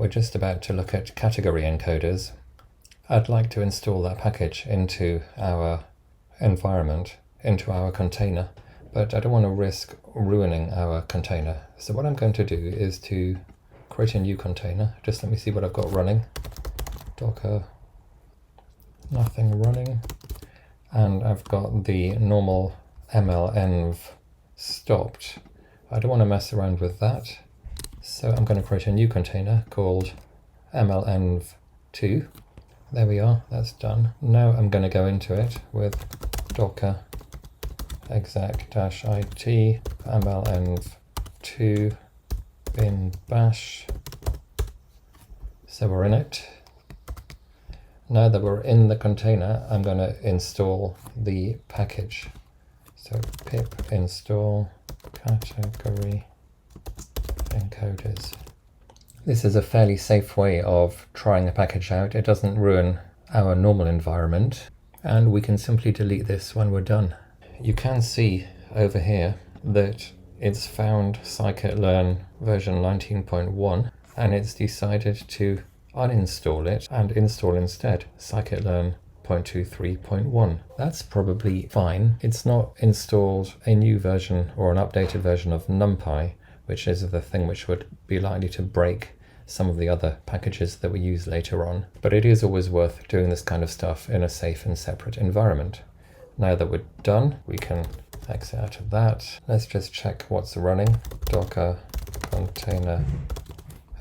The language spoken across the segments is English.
we're just about to look at category encoders. I'd like to install that package into our environment, into our container, but I don't want to risk ruining our container. So what I'm going to do is to create a new container. Just let me see what I've got running. Docker, nothing running. And I've got the normal mlenv stopped. I don't want to mess around with that. So I'm going to create a new container called mlenv2. There we are, that's done. Now I'm going to go into it with docker exec-it mlenv2 bin bash. So we're in it. Now that we're in the container, I'm going to install the package. So pip install category encoders. This is a fairly safe way of trying a package out. It doesn't ruin our normal environment, and we can simply delete this when we're done. You can see over here that it's found scikit-learn version 19.1, and it's decided to uninstall it and install instead scikit-learn 0.23.1. That's probably fine. It's not installed a new version or an updated version of NumPy, which is the thing which would be likely to break some of the other packages that we use later on. But it is always worth doing this kind of stuff in a safe and separate environment. Now that we're done, we can exit out of that. Let's just check what's running. Docker container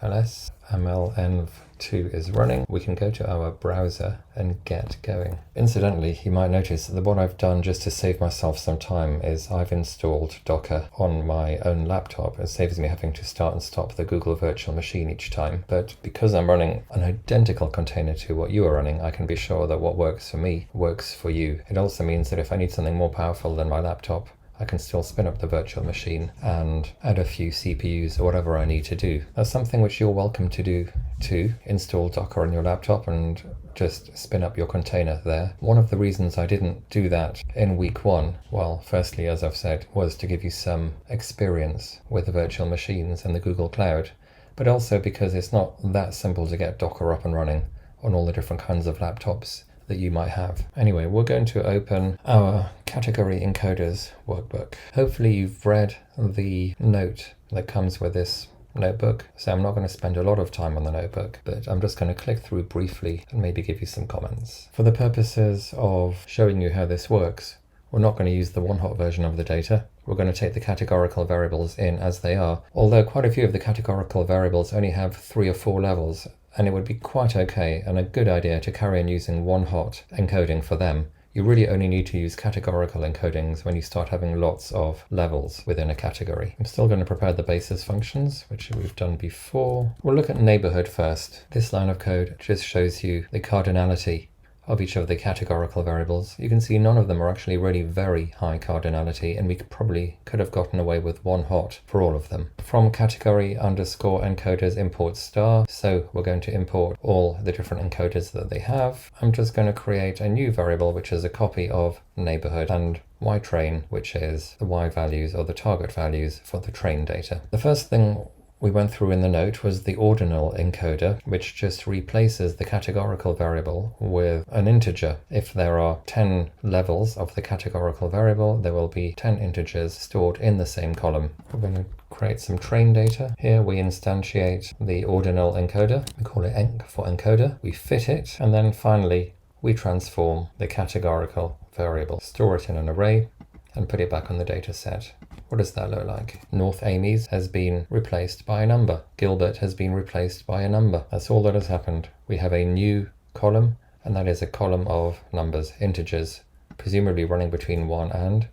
ls mlenv2 is running. We can go to our browser and get going. Incidentally, you might notice that what I've done just to save myself some time is I've installed Docker on my own laptop. It saves me having to start and stop the Google virtual machine each time. But because I'm running an identical container to what you are running, I can be sure that what works for me works for you. It also means that if I need something more powerful than my laptop, I can still spin up the virtual machine and add a few CPUs or whatever I need to do. That's something which you're welcome to do too. Install Docker on your laptop and just spin up your container there. One of the reasons I didn't do that in week one, well, firstly, as I've said, was to give you some experience with the virtual machines and the Google Cloud, but also because it's not that simple to get Docker up and running on all the different kinds of laptops that you might have. Anyway, we're going to open our category encoders workbook. Hopefully you've read the note that comes with this notebook, so I'm not going to spend a lot of time on the notebook, but I'm just going to click through briefly and maybe give you some comments. For the purposes of showing you how this works, we're not going to use the one-hot version of the data. We're going to take the categorical variables in as they are, although quite a few of the categorical variables only have 3 or 4 levels, and it would be quite okay and a good idea to carry on using one-hot encoding for them. You really only need to use categorical encodings when you start having lots of levels within a category. I'm still going to prepare the basis functions, which we've done before. We'll look at neighborhood first. This line of code just shows you the cardinality of each of the categorical variables. You can see none of them are actually really very high cardinality, and we probably could have gotten away with one hot for all of them. From category underscore encoders import star, so we're going to import all the different encoders that they have. I'm just going to create a new variable which is a copy of neighborhood, and ytrain, which is the y values or the target values for the train data. The first thing we went through in the note was the ordinal encoder, which just replaces the categorical variable with an integer. If there are 10 levels of the categorical variable, there will be 10 integers stored in the same column. We're going to create some train data. Here we instantiate the ordinal encoder. We call it enc for encoder. We fit it, and then finally we transform the categorical variable, store it in an array, and put it back on the data set. What does that look like? North Amy's has been replaced by a number. Gilbert has been replaced by a number. That's all that has happened. We have a new column, and that is a column of numbers, integers, presumably running between 1 and,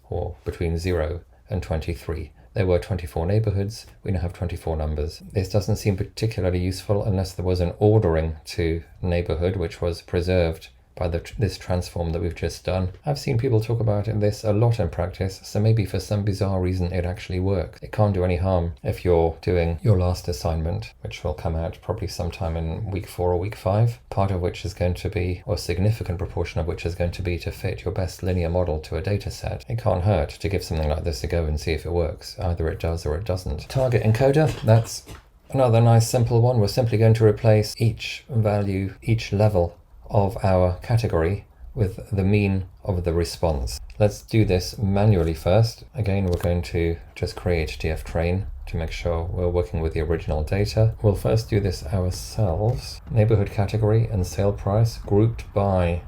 or between 0 and 23. There were 24 neighborhoods, we now have 24 numbers. This doesn't seem particularly useful unless there was an ordering to neighborhood which was preserved by this transform that we've just done. I've seen people talk about this a lot in practice, so maybe for some bizarre reason it actually works. It can't do any harm if you're doing your last assignment, which will come out probably sometime in week 4 or week 5, part of which is going to be, or a significant proportion of which is going to be to fit your best linear model to a data set. It can't hurt to give something like this a go and see if it works. Either it does or it doesn't. Target encoder, that's Another nice simple one, we're simply going to replace each value, each level of our category with the mean of the response. Let's do this manually first. Again, we're going to just create dftrain to make sure we're working with the original data. We'll first do this ourselves. Neighborhood category and sale price grouped by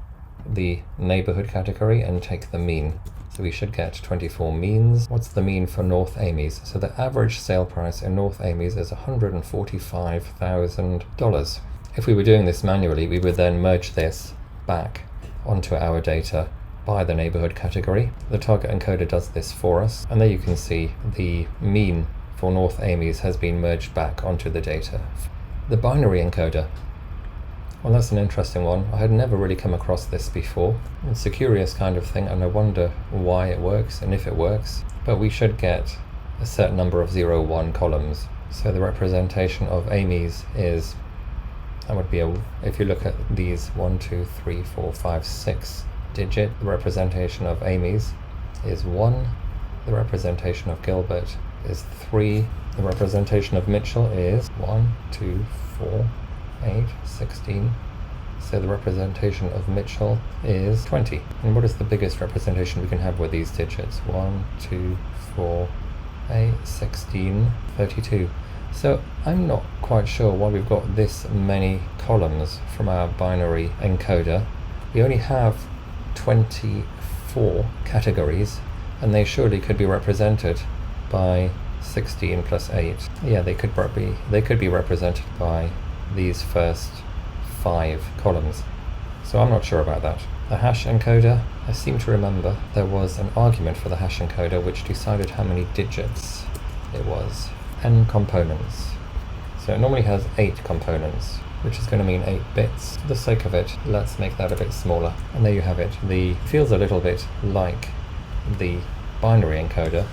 the neighborhood category and take the mean. So we should get 24 means. What's the mean for North Amy's? So the average sale price in North Amy's is $145,000. If we were doing this manually, we would then merge this back onto our data by the neighborhood category. The target encoder does this for us, and there you can see the mean for North Amy's has been merged back onto the data. The binary encoder. Well, that's an interesting one. I had never really come across this before. It's a curious kind of thing, and I wonder why it works and if it works. But we should get a certain number of 0, 1 columns. So the representation of Amy's is, that would be if you look at these 1, 2, 3, 4, 5, 6 digit, the representation of Amy's is 1. The representation of Gilbert is 3. The representation of Mitchell is 1, 2, 4, 8, 16. So the representation of Mitchell is 20. And what is the biggest representation we can have with these digits? 1, 2, 4, 8, 16, 32. So I'm not quite sure why we've got this many columns from our binary encoder. We only have 24 categories, and they surely could be represented by 16 plus 8. Yeah, they could be represented by these first 5 columns. So I'm not sure about that. The hash encoder, I seem to remember there was an argument for the hash encoder which decided how many digits it was. N components. So it normally has 8 components, which is going to mean 8 bits. For the sake of it, let's make that a bit smaller. And there you have it. The feels a little bit like the binary encoder.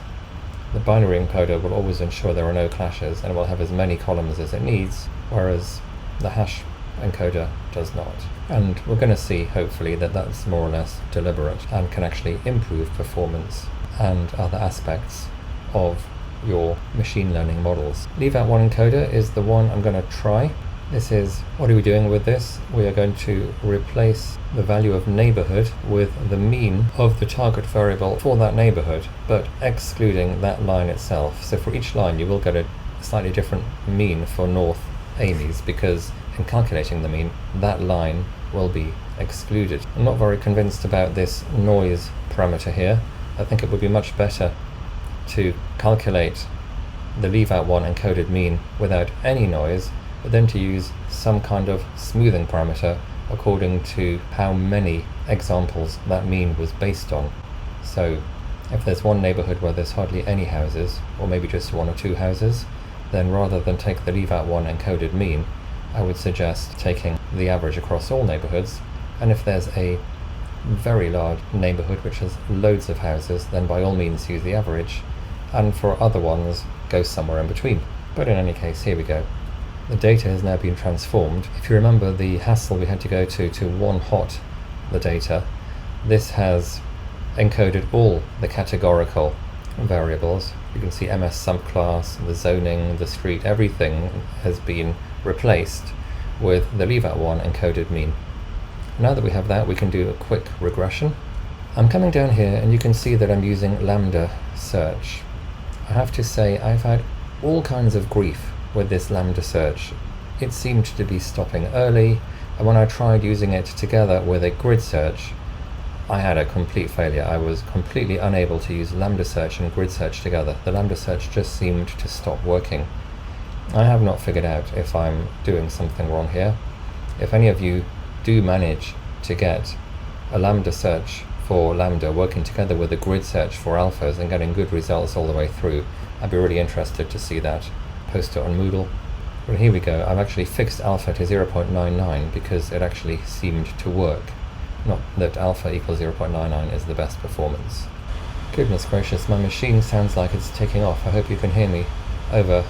The binary encoder will always ensure there are no clashes and will have as many columns as it needs, whereas the hash encoder does not. And we're going to see, hopefully, that that's more or less deliberate and can actually improve performance and other aspects of your machine learning models. Leave out one encoder is the one I'm going to try. This is, what are we doing with this? We are going to replace the value of neighborhood with the mean of the target variable for that neighborhood, but excluding that line itself. So for each line you will get a slightly different mean for North Amy's, because in calculating the mean, that line will be excluded. I'm not very convinced about this noise parameter here. I think it would be much better to calculate the leave out one encoded mean without any noise, but then to use some kind of smoothing parameter according to how many examples that mean was based on. So if there's one neighborhood where there's hardly any houses, or maybe just 1 or 2 houses, then rather than take the leave out one encoded mean, I would suggest taking the average across all neighborhoods. And if there's a very large neighborhood which has loads of houses, then by all means use the average, and for other ones go somewhere in between. But in any case, here we go. The data has now been transformed. If you remember the hassle we had to go to one hot the data, this has encoded all the categorical variables. You can see MS subclass, the zoning, the street, everything has been replaced with the leave out one encoded mean. Now that we have that, we can do a quick regression. I'm coming down here and you can see that I'm using lambda search. I have to say I've had all kinds of grief with this lambda search. It seemed to be stopping early, and when I tried using it together with a grid search, I had a complete failure. I was completely unable to use lambda search and grid search together. The lambda search just seemed to stop working. I have not figured out if I'm doing something wrong here. If any of you do manage to get a lambda search for lambda working together with a grid search for alphas and getting good results all the way through, I'd be really interested to see that. Post it on Moodle. Well, here we go. I've actually fixed alpha to 0.99 because it actually seemed to work. Not that alpha equals 0.99 is the best performance. Goodness gracious, my machine sounds like it's taking off. I hope you can hear me over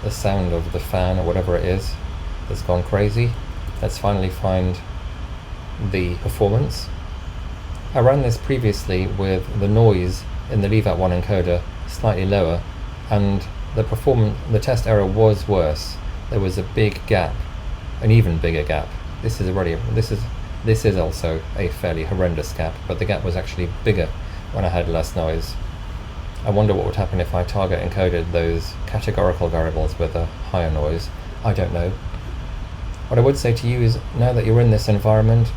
the sound of the fan or whatever it is that's gone crazy. Let's finally find the performance. I ran this previously with the noise in the leave out one encoder slightly lower, and the test error was worse. there was a big gap, an even bigger gap. This is also a fairly horrendous gap, but the gap was actually bigger when I had less noise. I wonder what would happen if I target encoded those categorical variables with a higher noise. I don't know. What I would say to you is, now that you're in this environment,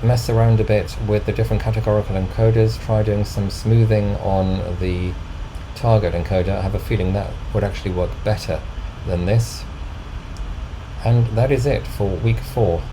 mess around a bit with the different categorical encoders, try doing some smoothing on the target encoder. I have a feeling that would actually work better than this. And that is it for week 4.